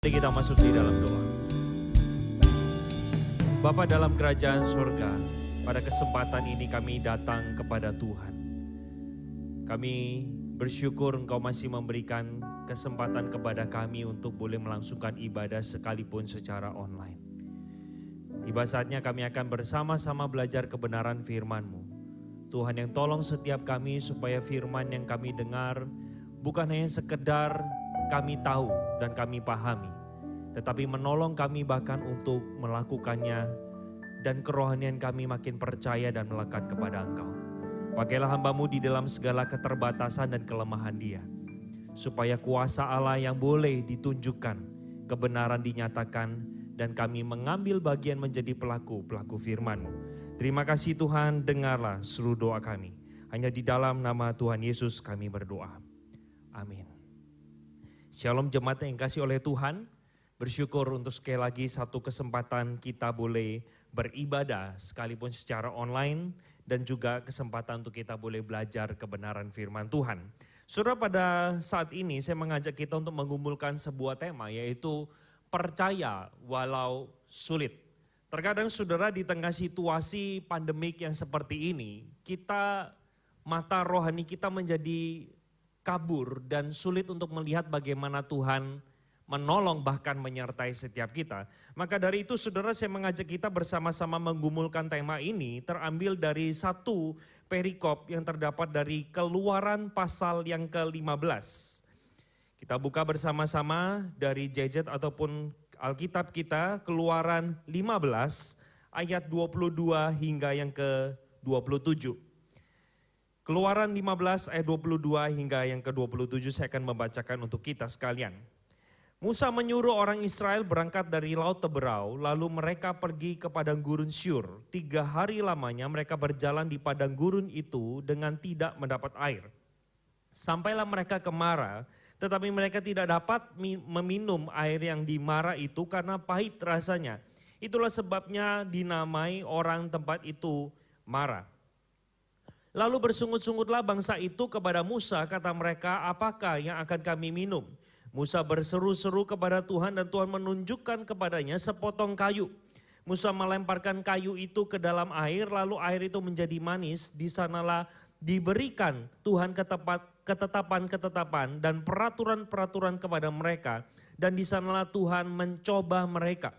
Mari kita masuk di dalam doa. Bapa dalam kerajaan surga, pada kesempatan ini kami datang kepada Tuhan. Kami bersyukur Engkau masih memberikan kesempatan kepada kami untuk boleh melangsungkan ibadah sekalipun secara online. Tiba saatnya kami akan bersama-sama belajar kebenaran firman-Mu. Tuhan yang tolong setiap kami supaya firman yang kami dengar bukan hanya sekedar kami tahu dan kami pahami, tetapi menolong kami bahkan untuk melakukannya dan kerohanian kami makin percaya dan melekat kepada Engkau. Pakailah hamba-Mu di dalam segala keterbatasan dan kelemahan dia, supaya kuasa Allah yang boleh ditunjukkan, kebenaran dinyatakan, dan kami mengambil bagian menjadi pelaku-pelaku firman-Mu. Terima kasih Tuhan, dengarlah seluruh doa kami. Hanya di dalam nama Tuhan Yesus kami berdoa. Amin. Shalom jemaat yang dikasihi oleh Tuhan. Bersyukur untuk sekali lagi satu kesempatan kita boleh beribadah sekalipun secara online dan juga kesempatan untuk kita boleh belajar kebenaran firman Tuhan. Saudara, pada saat ini saya mengajak kita untuk mengumpulkan sebuah tema, yaitu percaya walau sulit. Terkadang saudara, di tengah situasi pandemik yang seperti ini, mata rohani kita menjadi kabur dan sulit untuk melihat bagaimana Tuhan menolong bahkan menyertai setiap kita. Maka dari itu saudara, saya mengajak kita bersama-sama menggumulkan tema ini terambil dari satu perikop yang terdapat dari Keluaran pasal yang ke-15. Kita buka bersama-sama dari gadget ataupun Alkitab kita, Keluaran 15 ayat 22 hingga yang ke-27. Keluaran 15 ayat 22 hingga yang ke-27 saya akan membacakan untuk kita sekalian. Musa menyuruh orang Israel berangkat dari Laut Teberau, lalu mereka pergi ke padang gurun Syur. 3 hari lamanya mereka berjalan di padang gurun itu dengan tidak mendapat air. Sampailah mereka ke Mara, tetapi mereka tidak dapat meminum air yang di Mara itu karena pahit rasanya. Itulah sebabnya dinamai orang tempat itu Mara. Lalu bersungut-sungutlah bangsa itu kepada Musa, kata mereka, apakah yang akan kami minum? Musa berseru-seru kepada Tuhan dan Tuhan menunjukkan kepadanya sepotong kayu. Musa melemparkan kayu itu ke dalam air, lalu air itu menjadi manis. Di sanalah diberikan Tuhan ketetapan-ketetapan dan peraturan-peraturan kepada mereka. Dan di sanalah Tuhan mencoba mereka.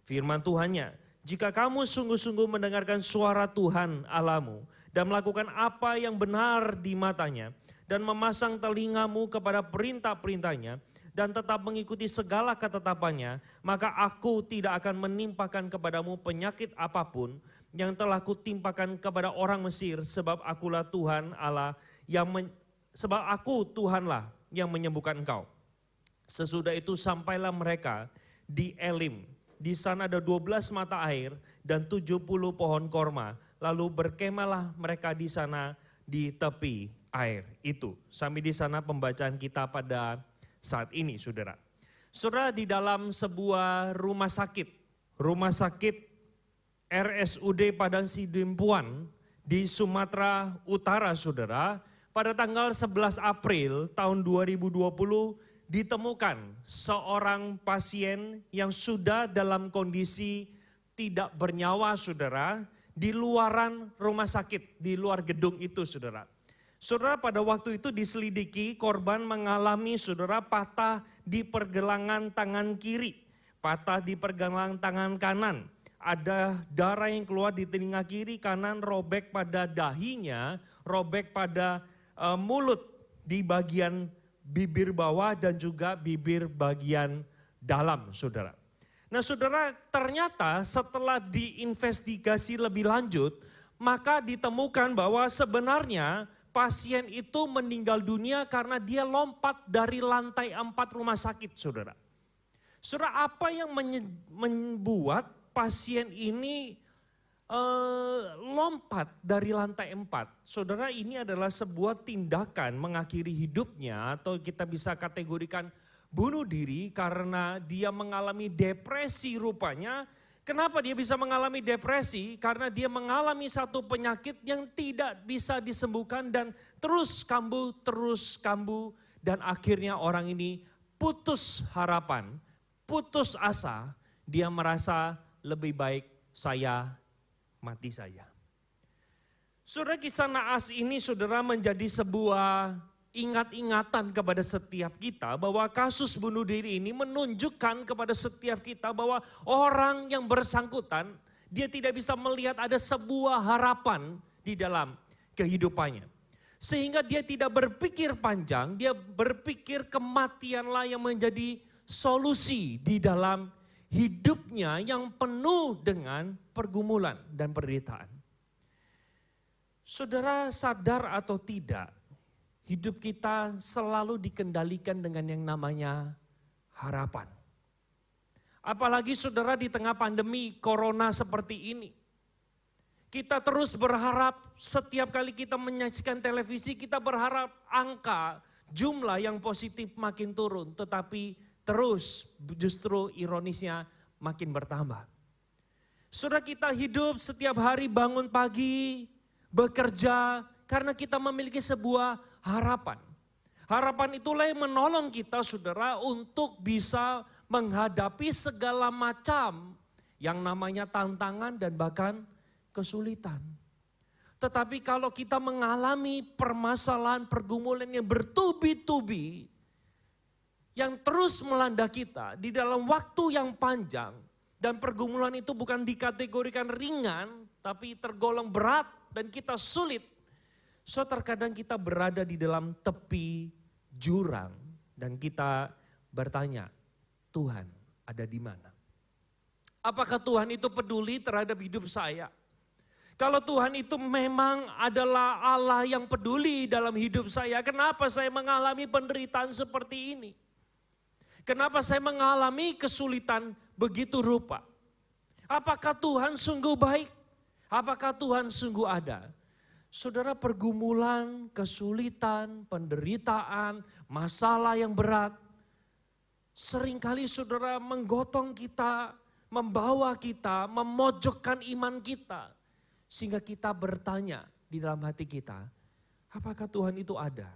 Firman Tuhannya, jika kamu sungguh-sungguh mendengarkan suara Tuhan Allahmu dan melakukan apa yang benar di matanya dan memasang telingamu kepada perintah-perintahnya dan tetap mengikuti segala ketetapannya, maka aku tidak akan menimpakan kepadamu penyakit apapun yang telah kutimpakan kepada orang Mesir, sebab akulah Tuhan Allah sebab aku Tuhanlah yang menyembuhkan engkau. Sesudah itu sampailah mereka di Elim. Di sana ada 12 mata air dan 70 pohon korma. Lalu berkemahlah mereka di sana di tepi air itu. Sampai di sana pembacaan kita pada saat ini, saudara. Saudara, di dalam sebuah rumah sakit RSUD Padang Sidimpuan di Sumatera Utara, saudara, pada tanggal 11 April tahun 2020, ditemukan seorang pasien yang sudah dalam kondisi tidak bernyawa, saudara, di luaran rumah sakit, di luar gedung itu, saudara. Saudara, pada waktu itu diselidiki, korban mengalami, saudara, patah di pergelangan tangan kiri, patah di pergelangan tangan kanan. Ada darah yang keluar di telinga kiri, kanan robek pada dahinya, robek pada mulut di bagian bibir bawah dan juga bibir bagian dalam, saudara. Nah saudara, ternyata setelah diinvestigasi lebih lanjut, maka ditemukan bahwa sebenarnya pasien itu meninggal dunia karena dia lompat dari lantai 4 rumah sakit, saudara. Saudara, apa yang membuat pasien ini lompat dari lantai 4. Saudara, ini adalah sebuah tindakan mengakhiri hidupnya atau kita bisa kategorikan bunuh diri karena dia mengalami depresi rupanya. Kenapa dia bisa mengalami depresi? Karena dia mengalami satu penyakit yang tidak bisa disembuhkan dan terus kambuh dan akhirnya orang ini putus harapan, putus asa, dia merasa lebih baik saya mati saja. Saudara, kisah Naas ini saudara menjadi sebuah ingat-ingatan kepada setiap kita bahwa kasus bunuh diri ini menunjukkan kepada setiap kita bahwa orang yang bersangkutan dia tidak bisa melihat ada sebuah harapan di dalam kehidupannya. Sehingga dia tidak berpikir panjang, dia berpikir kematianlah yang menjadi solusi di dalam hidupnya yang penuh dengan pergumulan dan penderitaan. Saudara sadar atau tidak, hidup kita selalu dikendalikan dengan yang namanya harapan. Apalagi saudara di tengah pandemi corona seperti ini. Kita terus berharap setiap kali kita menyaksikan televisi, kita berharap angka jumlah yang positif makin turun. Tetapi terus justru ironisnya makin bertambah. Saudara, kita hidup setiap hari bangun pagi, bekerja karena kita memiliki sebuah harapan. Harapan itulah yang menolong kita saudara untuk bisa menghadapi segala macam yang namanya tantangan dan bahkan kesulitan. Tetapi kalau kita mengalami permasalahan pergumulan yang bertubi-tubi, yang terus melanda kita di dalam waktu yang panjang, dan pergumulan itu bukan dikategorikan ringan, tapi tergolong berat dan kita sulit. So terkadang kita berada di dalam tepi jurang dan kita bertanya, Tuhan ada di mana? Apakah Tuhan itu peduli terhadap hidup saya? Kalau Tuhan itu memang adalah Allah yang peduli dalam hidup saya, kenapa saya mengalami penderitaan seperti ini? Kenapa saya mengalami kesulitan begitu rupa? Apakah Tuhan sungguh baik? Apakah Tuhan sungguh ada? Saudara, pergumulan, kesulitan, penderitaan, masalah yang berat, seringkali saudara menggotong kita, membawa kita, memojokkan iman kita. Sehingga kita bertanya di dalam hati kita, apakah Tuhan itu ada?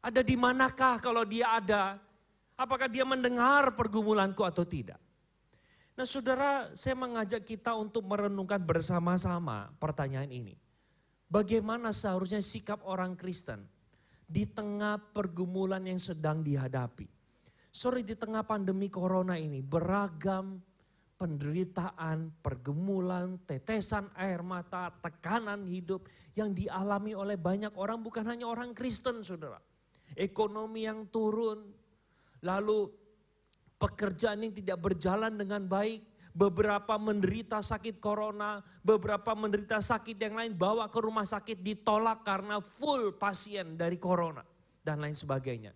Ada di manakah kalau dia ada? Apakah dia mendengar pergumulanku atau tidak? Nah saudara, saya mengajak kita untuk merenungkan bersama-sama pertanyaan ini. Bagaimana seharusnya sikap orang Kristen di tengah pergumulan yang sedang dihadapi? Sorry, di tengah pandemi corona ini beragam penderitaan, pergumulan, tetesan air mata, tekanan hidup yang dialami oleh banyak orang, bukan hanya orang Kristen saudara. Ekonomi yang turun, lalu pekerjaan yang tidak berjalan dengan baik, beberapa menderita sakit corona, beberapa menderita sakit yang lain bawa ke rumah sakit ditolak karena full pasien dari corona dan lain sebagainya.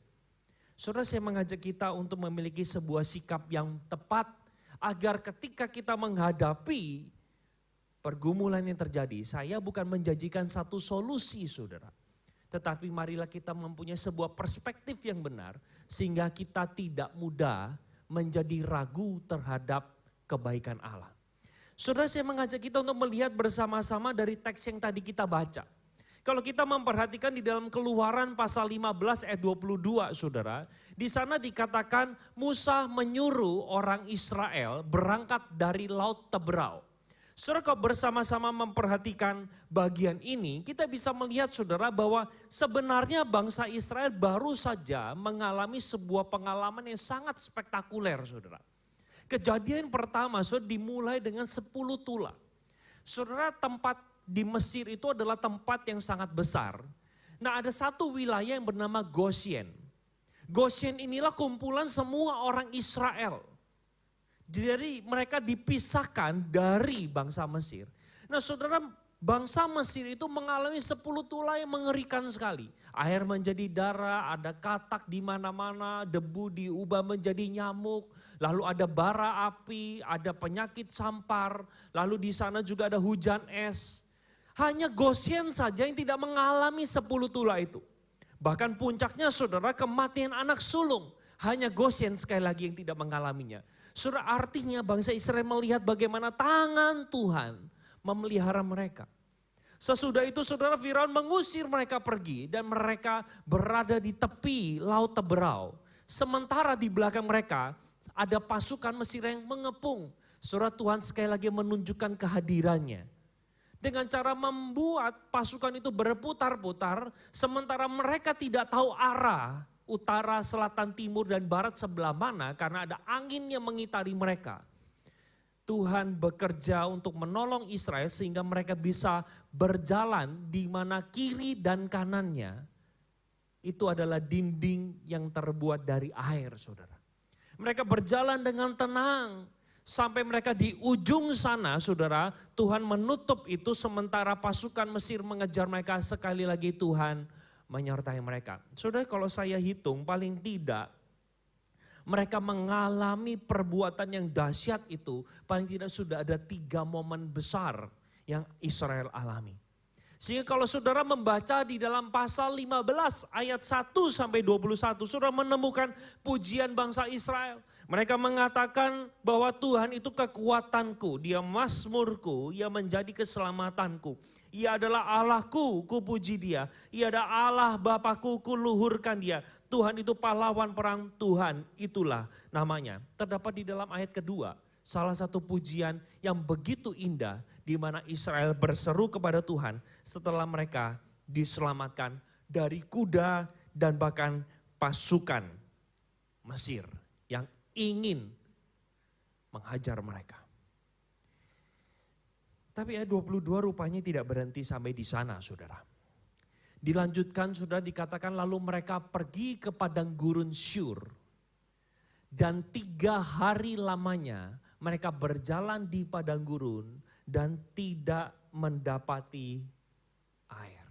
Saudara, saya mengajak kita untuk memiliki sebuah sikap yang tepat agar ketika kita menghadapi pergumulan yang terjadi, saya bukan menjanjikan satu solusi saudara. Tetapi marilah kita mempunyai sebuah perspektif yang benar sehingga kita tidak mudah menjadi ragu terhadap kebaikan Allah. Saudara, saya mengajak kita untuk melihat bersama-sama dari teks yang tadi kita baca. Kalau kita memperhatikan di dalam Keluaran pasal 15 ayat 22 saudara, di sana dikatakan Musa menyuruh orang Israel berangkat dari Laut Teberau. Saudara, kalau bersama-sama memperhatikan bagian ini, kita bisa melihat saudara bahwa sebenarnya bangsa Israel baru saja mengalami sebuah pengalaman yang sangat spektakuler saudara. Kejadian pertama saudara dimulai dengan 10 tulah. Saudara, tempat di Mesir itu adalah tempat yang sangat besar. Nah, ada satu wilayah yang bernama Goshen. Goshen inilah kumpulan semua orang Israel. Jadi mereka dipisahkan dari bangsa Mesir. Nah saudara, bangsa Mesir itu mengalami 10 tulah yang mengerikan sekali. Air menjadi darah, ada katak di mana-mana, debu diubah menjadi nyamuk. Lalu ada bara api, ada penyakit sampar. Lalu di sana juga ada hujan es. Hanya Goshen saja yang tidak mengalami 10 tulah itu. Bahkan puncaknya saudara, kematian anak sulung. Hanya Goshen sekali lagi yang tidak mengalaminya. Saudara, artinya bangsa Israel melihat bagaimana tangan Tuhan memelihara mereka. Sesudah itu saudara, Firaun mengusir mereka pergi dan mereka berada di tepi Laut Teberau. Sementara di belakang mereka ada pasukan Mesir yang mengepung. Saudara, Tuhan sekali lagi menunjukkan kehadirannya. Dengan cara membuat pasukan itu berputar-putar, sementara mereka tidak tahu arah utara, selatan, timur, dan barat sebelah mana karena ada angin yang mengitari mereka. Tuhan bekerja untuk menolong Israel sehingga mereka bisa berjalan di mana kiri dan kanannya itu adalah dinding yang terbuat dari air, saudara. Mereka berjalan dengan tenang sampai mereka di ujung sana, saudara. Tuhan menutup itu sementara pasukan Mesir mengejar mereka. Sekali lagi Tuhan menyertai mereka. Saudara, kalau saya hitung paling tidak mereka mengalami perbuatan yang dahsyat itu, paling tidak sudah ada 3 momen besar yang Israel alami. Sehingga kalau saudara membaca di dalam pasal 15 ayat 1 sampai 21, saudara menemukan pujian bangsa Israel. Mereka mengatakan bahwa Tuhan itu kekuatanku, Dia mazmurku, Ia menjadi keselamatanku. Ia adalah Allahku, ku puji Dia. Ia adalah Allah Bapakku, ku luhurkan Dia. Tuhan itu pahlawan perang, Tuhan itulah namanya. Terdapat di dalam ayat kedua, salah satu pujian yang begitu indah di mana Israel berseru kepada Tuhan setelah mereka diselamatkan dari kuda dan bahkan pasukan Mesir yang ingin menghajar mereka. Tapi ayat 22 rupanya tidak berhenti sampai di sana, saudara. Dilanjutkan, sudah dikatakan lalu mereka pergi ke padang gurun Syur. Dan 3 hari lamanya mereka berjalan di padang gurun dan tidak mendapati air.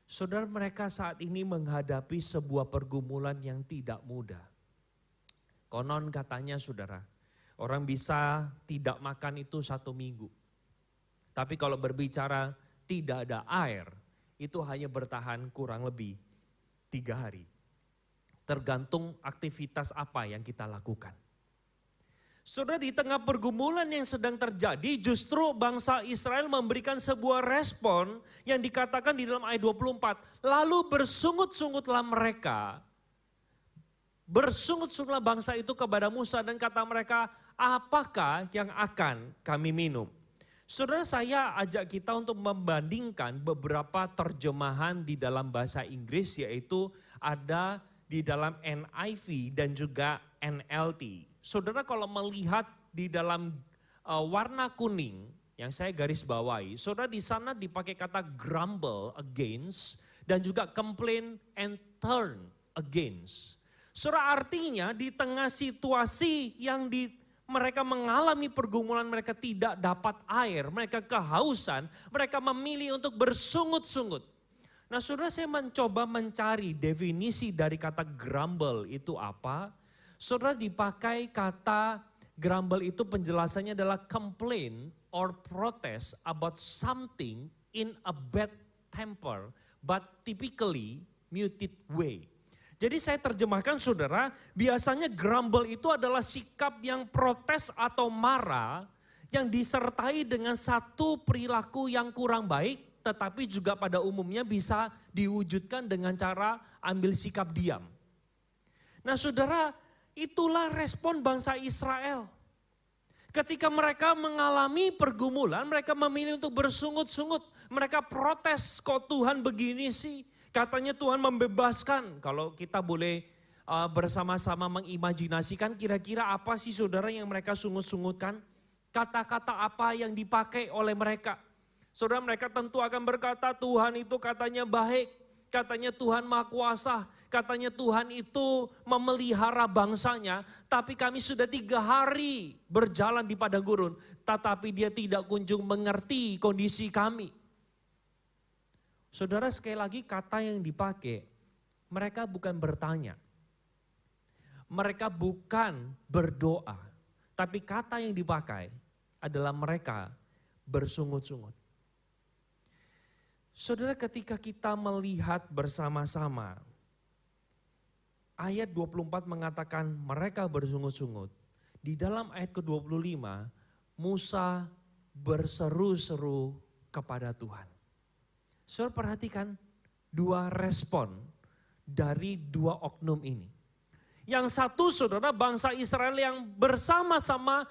Saudara, mereka saat ini menghadapi sebuah pergumulan yang tidak mudah. Konon katanya, saudara, orang bisa tidak makan itu 1 minggu. Tapi kalau berbicara tidak ada air, itu hanya bertahan kurang lebih 3 hari. Tergantung aktivitas apa yang kita lakukan. Saudara, di tengah pergumulan yang sedang terjadi, justru bangsa Israel memberikan sebuah respon yang dikatakan di dalam ayat 24. Lalu bersungut-sungutlah mereka. Bersungut-sungutlah bangsa itu kepada Musa dan kata mereka, apakah yang akan kami minum? Saudara, saya ajak kita untuk membandingkan beberapa terjemahan di dalam bahasa Inggris, yaitu ada di dalam NIV dan juga NLT. Saudara, kalau melihat di dalam warna kuning yang saya garis bawahi, saudara, di sana dipakai kata grumble against dan juga complain and turn against. Saudara, artinya di tengah situasi yang mereka mengalami pergumulan, mereka tidak dapat air, mereka kehausan, mereka memilih untuk bersungut-sungut. Nah, saudara, saya mencoba mencari definisi dari kata grumble itu apa. Saudara, dipakai kata grumble itu penjelasannya adalah complain or protest about something in a bad temper but typically muted way. Jadi saya terjemahkan, saudara, biasanya grumble itu adalah sikap yang protes atau marah yang disertai dengan satu perilaku yang kurang baik, tetapi juga pada umumnya bisa diwujudkan dengan cara ambil sikap diam. Nah, saudara, itulah respon bangsa Israel. Ketika mereka mengalami pergumulan, mereka memilih untuk bersungut-sungut. Mereka protes, kok Tuhan begini sih? Katanya Tuhan membebaskan. Kalau kita boleh bersama-sama mengimajinasikan kira-kira apa sih, saudara, yang mereka sungut-sungutkan? Kata-kata apa yang dipakai oleh mereka? Saudara, mereka tentu akan berkata Tuhan itu katanya baik. Katanya Tuhan Maha Kuasa. Katanya Tuhan itu memelihara bangsanya. Tapi kami sudah 3 hari berjalan di padang gurun. Tetapi Dia tidak kunjung mengerti kondisi kami. Saudara, sekali lagi kata yang dipakai, mereka bukan bertanya. Mereka bukan berdoa. Tapi kata yang dipakai adalah mereka bersungut-sungut. Saudara, ketika kita melihat bersama-sama, ayat 24 mengatakan mereka bersungut-sungut. Di dalam ayat ke-25, Musa berseru-seru kepada Tuhan. Saudara, perhatikan 2 respon dari 2 oknum ini. Yang satu saudara, bangsa Israel yang bersama-sama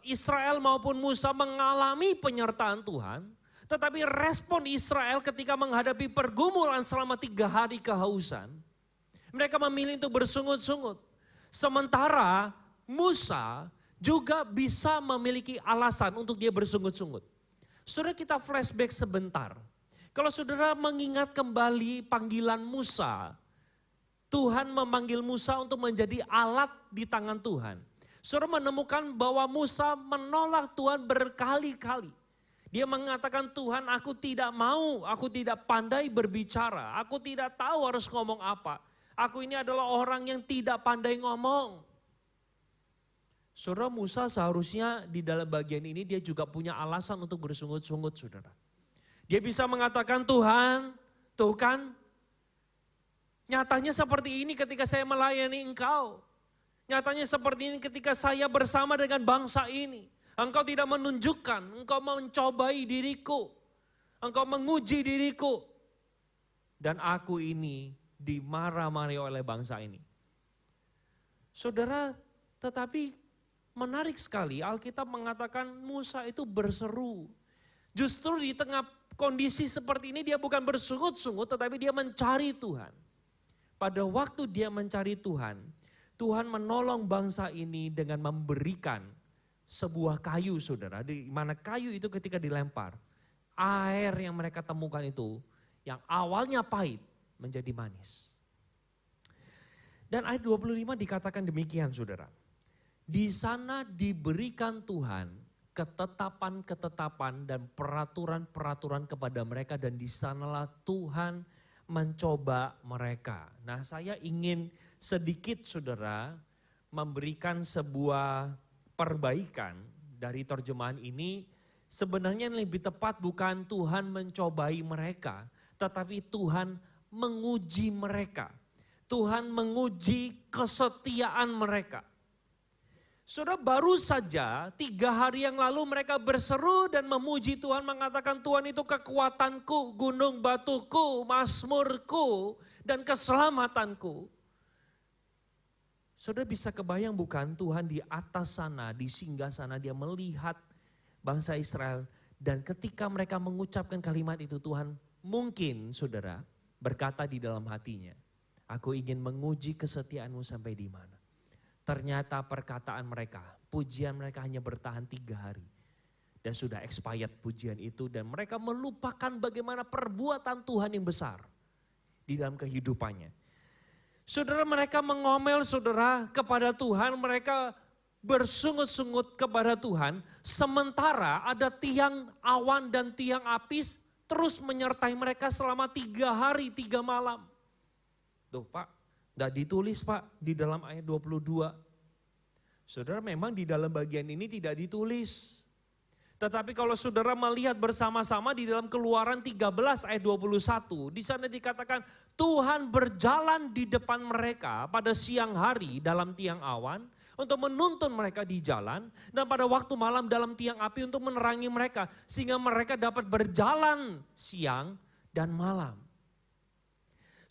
Israel maupun Musa mengalami penyertaan Tuhan. Tetapi respon Israel ketika menghadapi pergumulan selama 3 hari kehausan. Mereka memilih untuk bersungut-sungut. Sementara Musa juga bisa memiliki alasan untuk dia bersungut-sungut. Saudara, kita flashback sebentar. Kalau saudara mengingat kembali panggilan Musa, Tuhan memanggil Musa untuk menjadi alat di tangan Tuhan. Saudara menemukan bahwa Musa menolak Tuhan berkali-kali. Dia mengatakan, Tuhan, aku tidak mau, aku tidak pandai berbicara, aku tidak tahu harus ngomong apa. Aku ini adalah orang yang tidak pandai ngomong. Saudara, Musa seharusnya di dalam bagian ini dia juga punya alasan untuk bersungut-sungut, saudara. Dia bisa mengatakan, Tuhan, tuh kan, nyatanya seperti ini ketika saya melayani Engkau. Nyatanya seperti ini ketika saya bersama dengan bangsa ini. Engkau tidak menunjukkan, Engkau mencobai diriku. Engkau menguji diriku. Dan aku ini dimarah-marahi oleh bangsa ini. Saudara, tetapi menarik sekali Alkitab mengatakan Musa itu berseru. Justru di tengah kondisi seperti ini dia bukan bersungut-sungut tetapi dia mencari Tuhan. Pada waktu dia mencari Tuhan, Tuhan menolong bangsa ini dengan memberikan sebuah kayu, saudara. Di mana kayu itu ketika dilempar, air yang mereka temukan itu yang awalnya pahit menjadi manis. Dan ayat 25 dikatakan demikian, saudara. Di sana diberikan Tuhan ketetapan-ketetapan dan peraturan-peraturan kepada mereka dan di sanalah Tuhan mencoba mereka. Nah, saya ingin sedikit, saudara, memberikan sebuah perbaikan dari terjemahan ini. Sebenarnya yang lebih tepat bukan Tuhan mencobai mereka, tetapi Tuhan menguji mereka. Tuhan menguji kesetiaan mereka. Saudara, baru saja 3 hari yang lalu mereka berseru dan memuji Tuhan, mengatakan Tuhan itu kekuatanku, gunung batuku, mazmurku, dan keselamatanku. Saudara bisa kebayang bukan, Tuhan di atas sana, di singgah sana dia melihat bangsa Israel. Dan ketika mereka mengucapkan kalimat itu, Tuhan mungkin, saudara, berkata di dalam hatinya, aku ingin menguji kesetiaanmu sampai di mana. Ternyata perkataan mereka, pujian mereka hanya bertahan 3 hari. Dan sudah expired pujian itu dan mereka melupakan bagaimana perbuatan Tuhan yang besar di dalam kehidupannya. Saudara, mereka mengomel, saudara, kepada Tuhan, mereka bersungut-sungut kepada Tuhan. Sementara ada tiang awan dan tiang api terus menyertai mereka selama 3 hari 3 malam. Tuh Pak. Tidak ditulis Pak di dalam ayat 22. Saudara, memang di dalam bagian ini tidak ditulis. Tetapi kalau saudara melihat bersama-sama di dalam Keluaran 13 ayat 21. Di sana dikatakan Tuhan berjalan di depan mereka pada siang hari dalam tiang awan. Untuk menuntun mereka di jalan. Dan pada waktu malam dalam tiang api untuk menerangi mereka. Sehingga mereka dapat berjalan siang dan malam.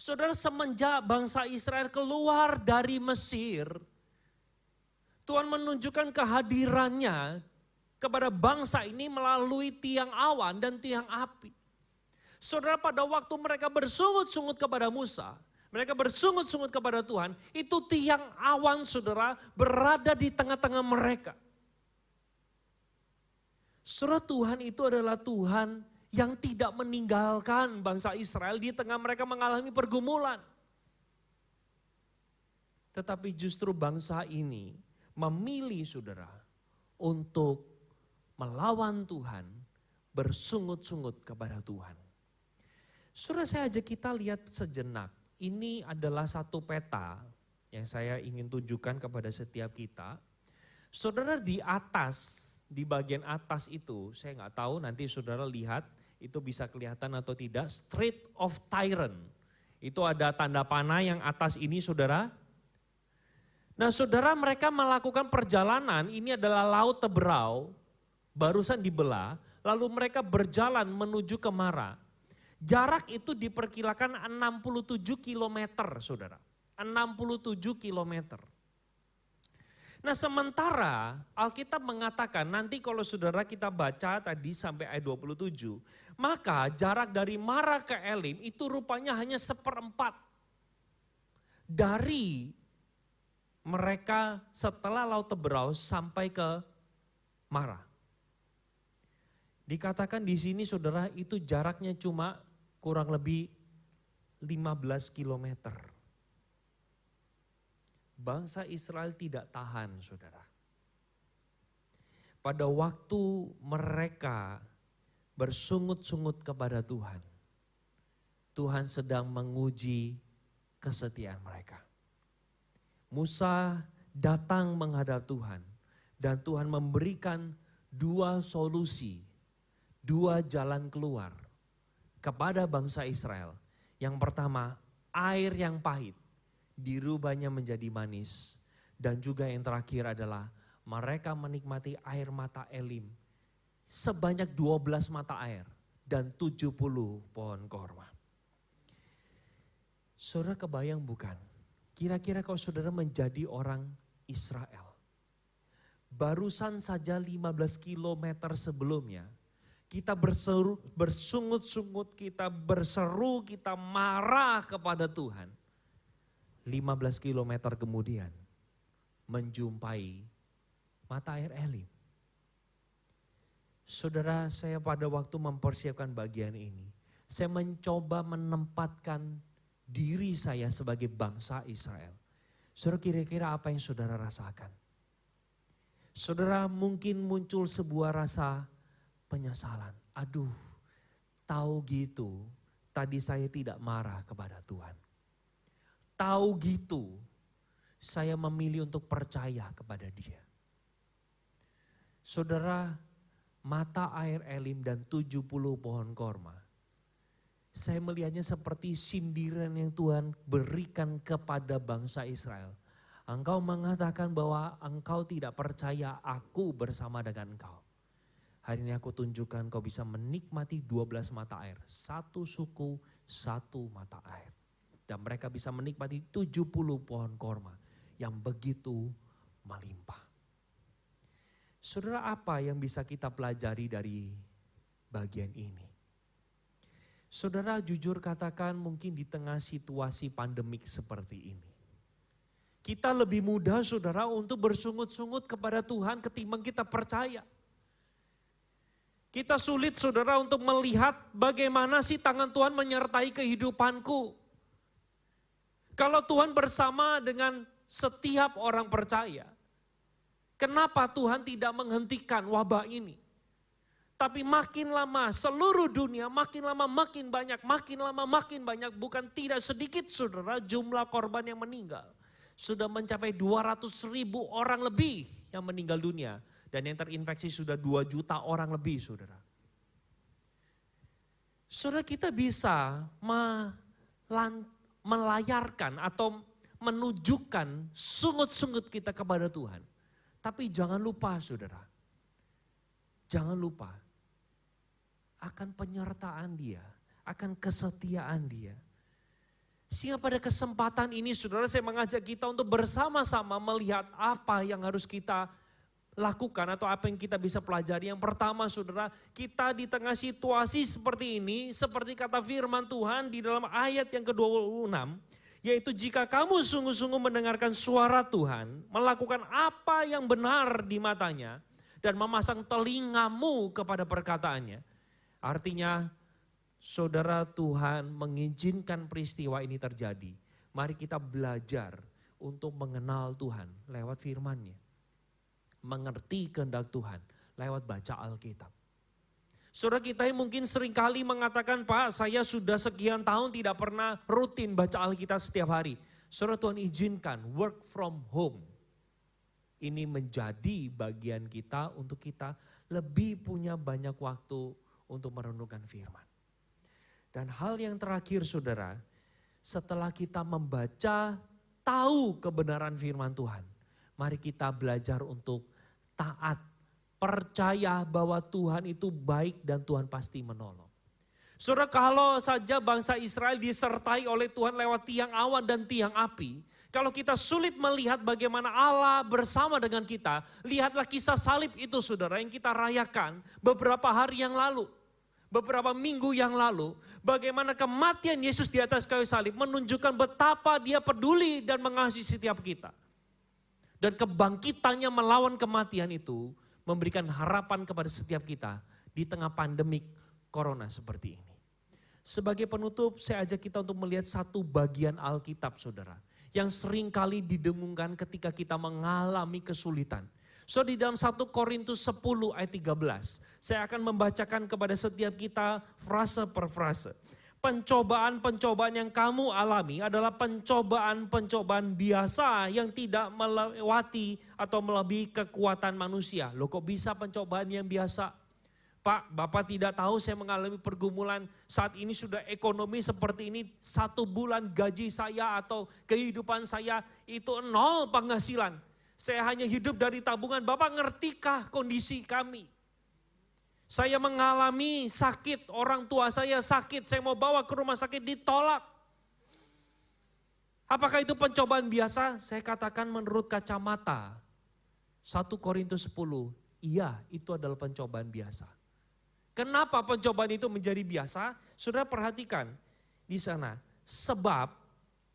Saudara, semenjak bangsa Israel keluar dari Mesir, Tuhan menunjukkan kehadirannya kepada bangsa ini melalui tiang awan dan tiang api. Saudara, pada waktu mereka bersungut-sungut kepada Musa, mereka bersungut-sungut kepada Tuhan, itu tiang awan, saudara, berada di tengah-tengah mereka. Saudara, Tuhan itu adalah Tuhan yang tidak meninggalkan bangsa Israel di tengah mereka mengalami pergumulan. Tetapi justru bangsa ini memilih, saudara, untuk melawan Tuhan, bersungut-sungut kepada Tuhan. Saudara, saya ajak kita lihat sejenak. Ini adalah satu peta yang saya ingin tunjukkan kepada setiap kita. Saudara, di atas, di bagian atas itu, saya nggak tahu nanti saudara lihat, itu bisa kelihatan atau tidak, Strait of Tyre. Itu ada tanda panah yang atas ini, saudara. Nah, saudara, mereka melakukan perjalanan, ini adalah Laut Teberau, barusan dibelah, lalu mereka berjalan menuju ke Mara. Jarak itu diperkirakan 67 km, saudara. 67 kilometer. Nah sementara Alkitab mengatakan nanti kalau saudara kita baca tadi sampai ayat 27, maka jarak dari Mara ke Elim itu rupanya hanya 1/4 dari mereka setelah Laut Teberau sampai ke Mara. Dikatakan di sini saudara itu jaraknya cuma kurang lebih 15 kilometer. Bangsa Israel tidak tahan, saudara. Pada waktu mereka bersungut-sungut kepada Tuhan, Tuhan sedang menguji kesetiaan mereka. Musa datang menghadap Tuhan dan Tuhan memberikan 2 solusi, 2 jalan keluar kepada bangsa Israel. Yang pertama, air yang pahit dirubahnya menjadi manis. Dan juga yang terakhir adalah mereka menikmati air mata Elim sebanyak 12 mata air dan 70 pohon korma. Saudara kebayang bukan? Kira-kira kalau saudara menjadi orang Israel, barusan saja 15 kilometer sebelumnya, kita bersungut-sungut, kita berseru, kita marah kepada Tuhan. 15 kilometer kemudian menjumpai mata air Elim. Saudara, saya pada waktu mempersiapkan bagian ini, saya mencoba menempatkan diri saya sebagai bangsa Israel. Saudara, kira-kira apa yang saudara rasakan? Saudara, mungkin muncul sebuah rasa penyesalan. Aduh, tahu gitu, tadi saya tidak marah kepada Tuhan. Tahu gitu, saya memilih untuk percaya kepada Dia. Saudara, mata air Elim dan 70 pohon korma, saya melihatnya seperti sindiran yang Tuhan berikan kepada bangsa Israel. Engkau mengatakan bahwa engkau tidak percaya aku bersama dengan engkau. Hari ini aku tunjukkan kau bisa menikmati 12 mata air. 1 suku, 1 mata air. Dan mereka bisa menikmati 70 pohon korma yang begitu melimpah. Saudara, apa yang bisa kita pelajari dari bagian ini? Saudara, jujur katakan mungkin di tengah situasi pandemik seperti ini, kita lebih mudah saudara untuk bersungut-sungut kepada Tuhan ketimbang kita percaya. Kita sulit saudara untuk melihat bagaimana sih tangan Tuhan menyertai kehidupanku. Kalau Tuhan bersama dengan setiap orang percaya, kenapa Tuhan tidak menghentikan wabah ini? Tapi makin lama seluruh dunia makin lama makin banyak, makin lama makin banyak. Bukan tidak sedikit saudara jumlah korban yang meninggal. Sudah mencapai 200.000 orang lebih yang meninggal dunia. Dan yang terinfeksi sudah 2 juta orang lebih saudara. Saudara, kita bisa melayarkan atau menunjukkan sungut-sungut kita kepada Tuhan. Tapi jangan lupa saudara, jangan lupa akan penyertaan Dia, akan kesetiaan Dia. Sehingga pada kesempatan ini saudara, saya mengajak kita untuk bersama-sama melihat apa yang harus kita lakukan atau apa yang kita bisa pelajari. Yang pertama saudara, kita di tengah situasi seperti ini, seperti kata firman Tuhan di dalam ayat yang ke-26, yaitu jika kamu sungguh-sungguh mendengarkan suara Tuhan, melakukan apa yang benar di matanya, dan memasang telingamu kepada perkataannya. Artinya saudara, Tuhan mengizinkan peristiwa ini terjadi. Mari kita belajar untuk mengenal Tuhan lewat firman-Nya. Mengerti kehendak Tuhan lewat baca Alkitab. Saudara, kita yang mungkin seringkali mengatakan, Pak, saya sudah sekian tahun tidak pernah rutin baca Alkitab setiap hari. Saudara, Tuhan izinkan work from home. Ini menjadi bagian kita untuk kita lebih punya banyak waktu untuk merenungkan firman. Dan hal yang terakhir saudara, setelah kita membaca, tahu kebenaran firman Tuhan, mari kita belajar untuk taat, percaya bahwa Tuhan itu baik dan Tuhan pasti menolong. Saudara, kalau saja bangsa Israel disertai oleh Tuhan lewat tiang awan dan tiang api, kalau kita sulit melihat bagaimana Allah bersama dengan kita, lihatlah kisah salib itu saudara yang kita rayakan beberapa hari yang lalu. Beberapa minggu yang lalu, bagaimana kematian Yesus di atas kayu salib menunjukkan betapa Dia peduli dan mengasihi setiap kita. Dan kebangkitannya melawan kematian itu memberikan harapan kepada setiap kita di tengah pandemik corona seperti ini. Sebagai penutup, saya ajak kita untuk melihat satu bagian Alkitab, saudara, yang seringkali didengungkan ketika kita mengalami kesulitan. So di dalam 1 Korintus 10 ayat 13, saya akan membacakan kepada setiap kita frase per frase. Pencobaan-pencobaan yang kamu alami adalah pencobaan-pencobaan biasa yang tidak melewati atau melebihi kekuatan manusia. Loh kok bisa pencobaan yang biasa? Pak, Bapak tidak tahu saya mengalami pergumulan saat ini sudah ekonomi seperti ini. 1 bulan gaji saya atau kehidupan saya itu 0 penghasilan. Saya hanya hidup dari tabungan. Bapak ngertikah kondisi kami? Saya mengalami sakit, orang tua saya sakit. Saya mau bawa ke rumah sakit ditolak. Apakah itu pencobaan biasa? Saya katakan menurut kacamata 1 Korintus 10, iya itu adalah pencobaan biasa. Kenapa pencobaan itu menjadi biasa? Saudara perhatikan di sana. Sebab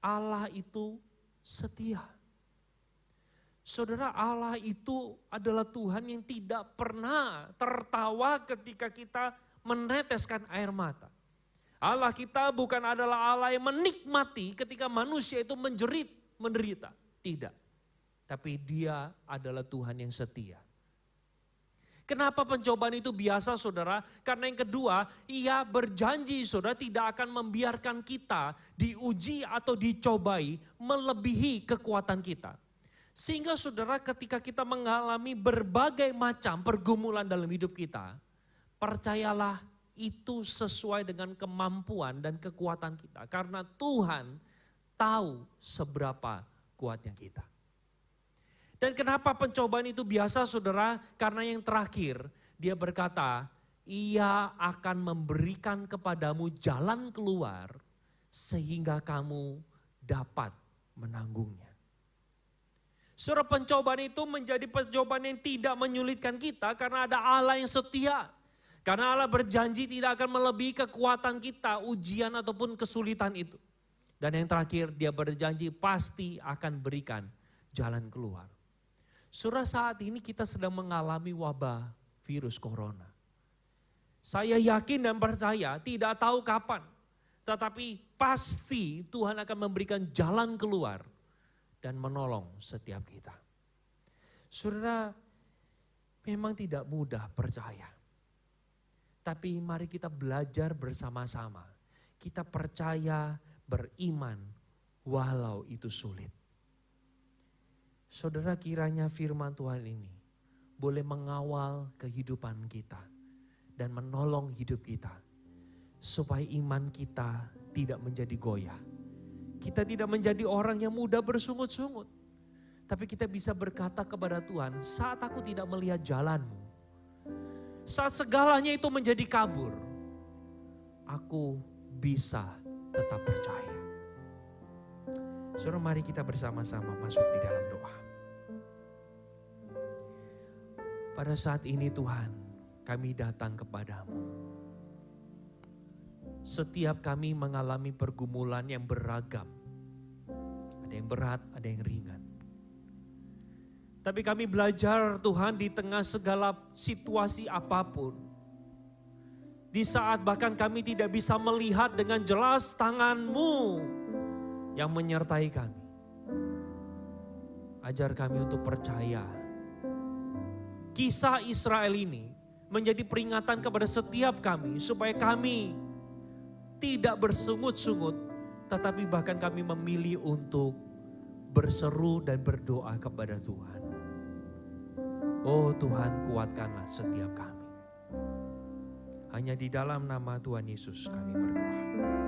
Allah itu setia. Saudara, Allah itu adalah Tuhan yang tidak pernah tertawa ketika kita meneteskan air mata. Allah kita bukan adalah Allah yang menikmati ketika manusia itu menderita. Tidak. Tapi Dia adalah Tuhan yang setia. Kenapa pencobaan itu biasa saudara? Karena yang kedua, Ia berjanji saudara tidak akan membiarkan kita diuji atau dicobai melebihi kekuatan kita. Sehingga saudara ketika kita mengalami berbagai macam pergumulan dalam hidup kita, percayalah itu sesuai dengan kemampuan dan kekuatan kita. Karena Tuhan tahu seberapa kuatnya kita. Dan kenapa pencobaan itu biasa saudara? Karena yang terakhir Dia berkata, Ia akan memberikan kepadamu jalan keluar sehingga kamu dapat menanggungnya. Saudara, pencobaan itu menjadi pencobaan yang tidak menyulitkan kita karena ada Allah yang setia. Karena Allah berjanji tidak akan melebihi kekuatan kita, ujian ataupun kesulitan itu. Dan yang terakhir Dia berjanji pasti akan berikan jalan keluar. Saudara, saat ini kita sedang mengalami wabah virus corona. Saya yakin dan percaya tidak tahu kapan. Tetapi pasti Tuhan akan memberikan jalan keluar dan menolong setiap kita. Saudara, memang tidak mudah percaya. Tapi mari kita belajar bersama-sama. Kita percaya, beriman, walau itu sulit. Saudara, kiranya firman Tuhan ini boleh mengawal kehidupan kita dan menolong hidup kita. Supaya iman kita tidak menjadi goyah. Kita tidak menjadi orang yang mudah bersungut-sungut. Tapi kita bisa berkata kepada Tuhan, saat aku tidak melihat jalan-Mu, saat segalanya itu menjadi kabur, aku bisa tetap percaya. Saudara, mari kita bersama-sama masuk di dalam doa. Pada saat ini Tuhan, kami datang kepadamu. Setiap kami mengalami pergumulan yang beragam. Ada yang berat, ada yang ringan. Tapi kami belajar Tuhan di tengah segala situasi apapun. Di saat bahkan kami tidak bisa melihat dengan jelas tangan-Mu yang menyertai kami. Ajar kami untuk percaya. Kisah Israel ini menjadi peringatan kepada setiap kami supaya kami tidak bersungut-sungut, tetapi bahkan kami memilih untuk berseru dan berdoa kepada Tuhan. Oh Tuhan, kuatkanlah setiap kami. Hanya di dalam nama Tuhan Yesus kami berdoa.